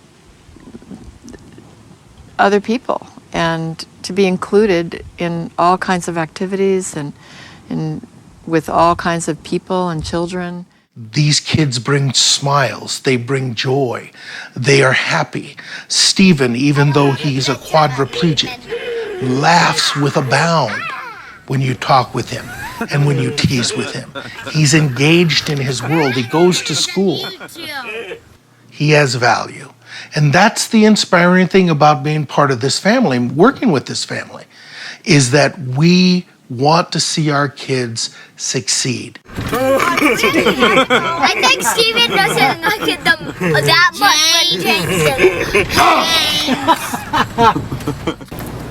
other people, and to be included in all kinds of activities and with all kinds of people and children. These kids bring smiles, they bring joy, they are happy. Stephen, even though he's a quadriplegic, laughs with a bound when you talk with him and when you tease with him. He's engaged in his world, he goes to school. He has value. And that's the inspiring thing about being part of this family, working with this family, is that we want to see our kids succeed. I think Steven doesn't look at them that much when he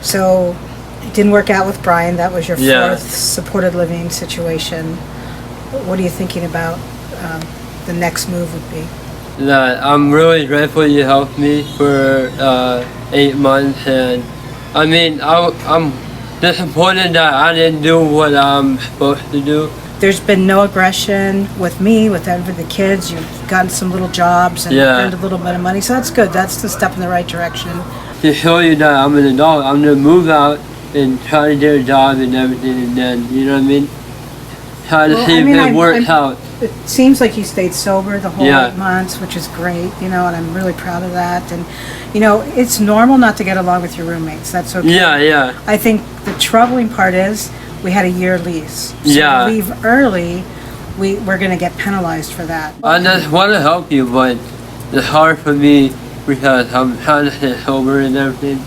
takes So, it didn't work out with Brian. That was your Yeah. fourth supported living situation. What are you thinking about the next move would be? that I'm really grateful you helped me for 8 months, and I mean, I'm disappointed that I didn't do what I'm supposed to do. There's been no aggression with me, with the kids. You've gotten some little jobs and earned a little bit of money, so that's good. That's the step in the right direction. To show you that I'm an adult, I'm gonna move out and try to get a job and everything, and then, you know what I mean? Try to see if it works out. It seems like you stayed sober the whole Yeah. 8 months, which is great, you know, and I'm really proud of that. And, you know, it's normal not to get along with your roommates. That's okay. Yeah, yeah. I think the troubling part is we had a year lease. So Yeah. to leave early, we're going to get penalized for that. I just want to help you, but it's hard for me because I'm trying to stay sober and everything.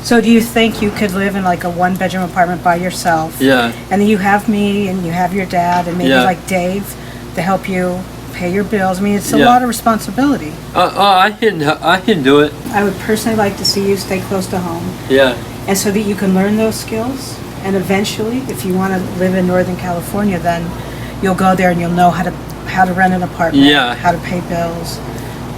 So do you think you could live in like a 1-bedroom apartment by yourself? Yeah. And then you have me and you have your dad and maybe Yeah. like Dave to help you pay your bills. I mean, it's a Yeah. lot of responsibility. I can do it. I would personally like to see you stay close to home, Yeah. and so that you can learn those skills. And eventually, if you want to live in Northern California, then you'll go there and you'll know how to rent an apartment, Yeah. how to pay bills,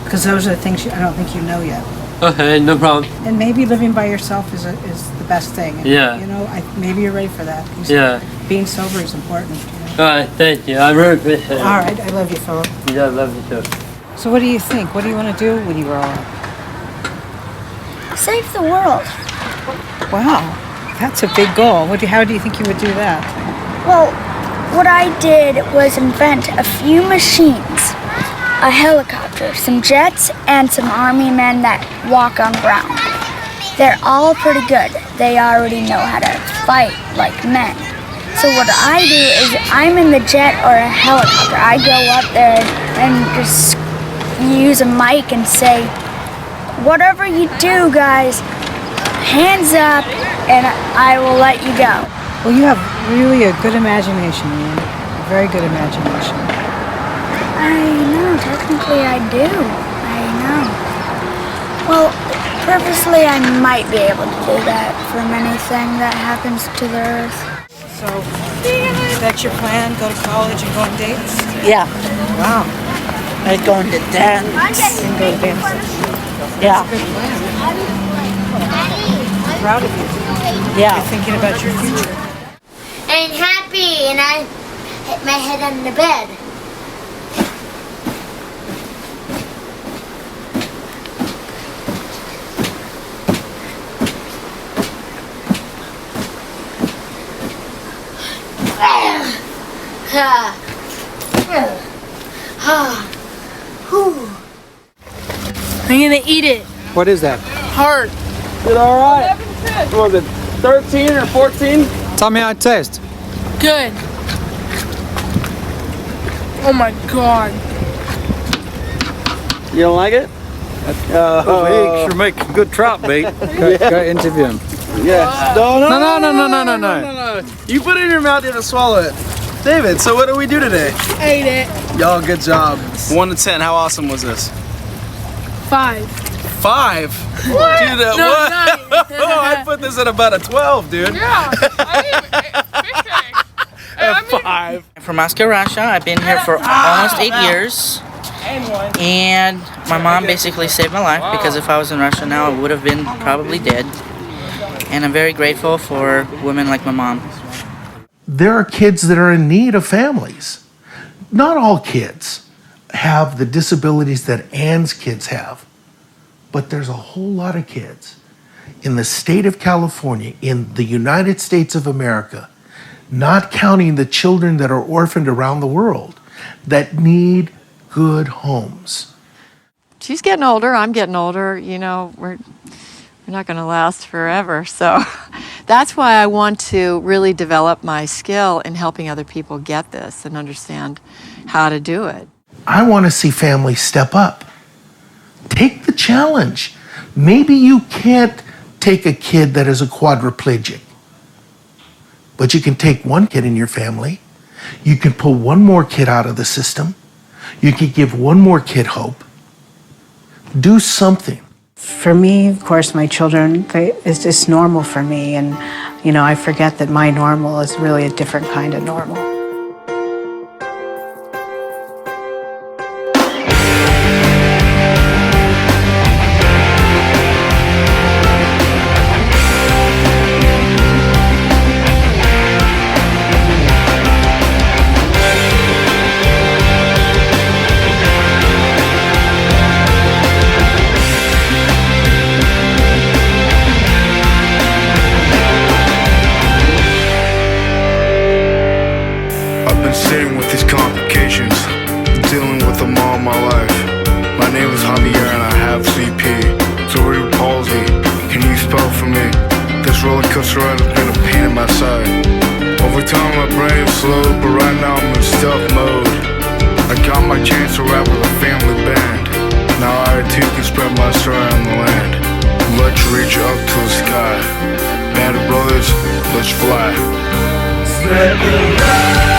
because those are the things I don't think you know yet. Okay, no problem. And maybe living by yourself is the best thing. And, Yeah. You know, maybe you're ready for that. 'Cause Yeah. Being sober is important. You know? All right, thank you. I really appreciate it. All right, I love you, Philip. Yeah, I love you too. So what do you think? What do you want to do when you grow up? Save the world. Wow, that's a big goal. How do you think you would do that? Well, what I did was invent a few machines, a helicopter, some jets, and some army men that walk on ground. They're all pretty good. They already know how to fight like men. So what I do is I'm in the jet or a helicopter. I go up there and just use a mic and say, whatever you do, guys, hands up, and I will let you go. Well, you have really a good imagination, Ian. A very good imagination. I know, technically I do. I know. Well, purposely I might be able to do that from anything that happens to the earth. So, that's your plan? Go to college and go on dates? Yeah. Wow. I'm going to dance. And go to dances. Yeah. That's a good plan. I'm proud of you. Yeah. You're thinking about your future. And happy, and I hit my head on the bed. I'm gonna eat it. What is that? Heart. Is it all right? What was it, 13 or 14? Tell me how it tastes. Good. Oh my god. You don't like it? We sure make good trout bait. Go interview him. Yeah. No. You put it in your mouth, you have to swallow it. David, so what do we do today? Ate it. Y'all, good job. 1 to 10, how awesome was this? 5. 5? What? Dude, No, what? 9. Oh, I put this at about a 12, dude. Yeah. A 5. I'm from Moscow, Russia. I've been here for almost 8 years. And my mom basically saved my life because if I was in Russia now, I would have been probably dead. And I'm very grateful for women like my mom. There are kids that are in need of families. Not all kids have the disabilities that Ann's kids have, but there's a whole lot of kids in the state of California, in the United States of America, not counting the children that are orphaned around the world, that need good homes. She's getting older, I'm getting older, you know, we're not going to last forever. So that's why I want to really develop my skill in helping other people get this and understand how to do it. I want to see families step up. Take the challenge. Maybe you can't take a kid that is a quadriplegic, but you can take one kid in your family. You can pull one more kid out of the system. You can give one more kid hope. Do something. For me, of course, my children, it's just normal for me. And, you know, I forget that my normal is really a different kind of normal. name is Javier and I have CP, cerebral palsy. Can you spell for me? This roller coaster ride has been a pain in my side. Over time my brain slowed, but right now I'm in stealth mode. I got my chance to rap with a family band. Now I too can spread my story on the land. Let's reach up to the sky. Band of brothers, let's fly. Spread the love.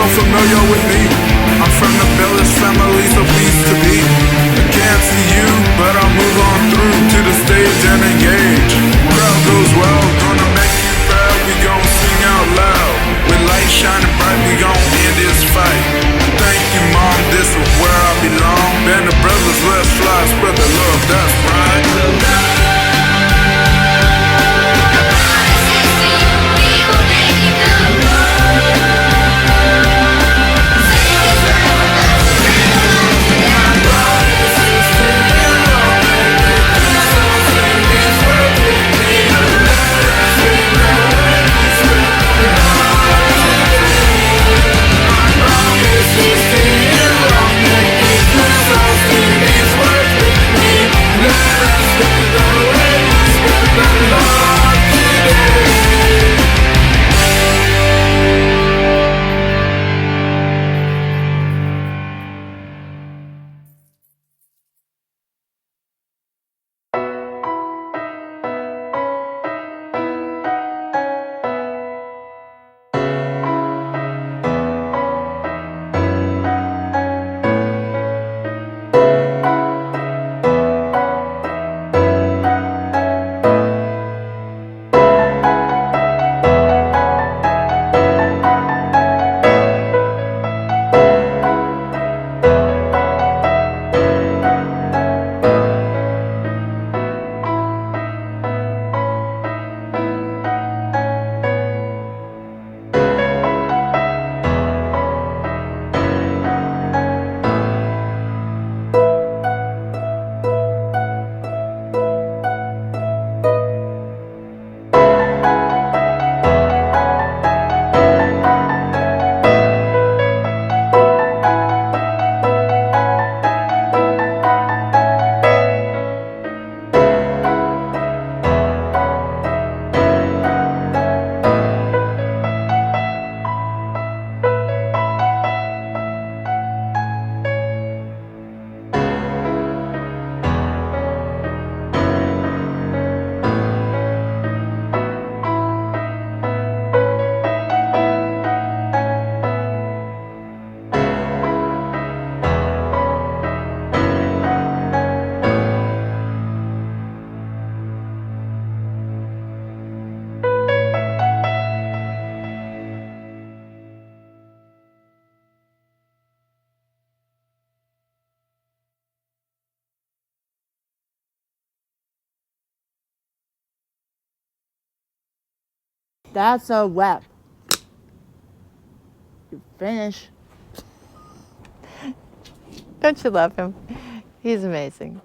Familiar with me, I'm from the Bellis family, so pleased to be. I can't see you, but I'll move on through to the stage and engage. Crowd goes wild, gonna make you proud. We gon' sing out loud, with light shining bright. We gon' end this fight. Thank you, mom, this is where I belong. Band of brothers, let's fly, spread the love, that's right. That's a wrap. You finish. Don't you love him? He's amazing.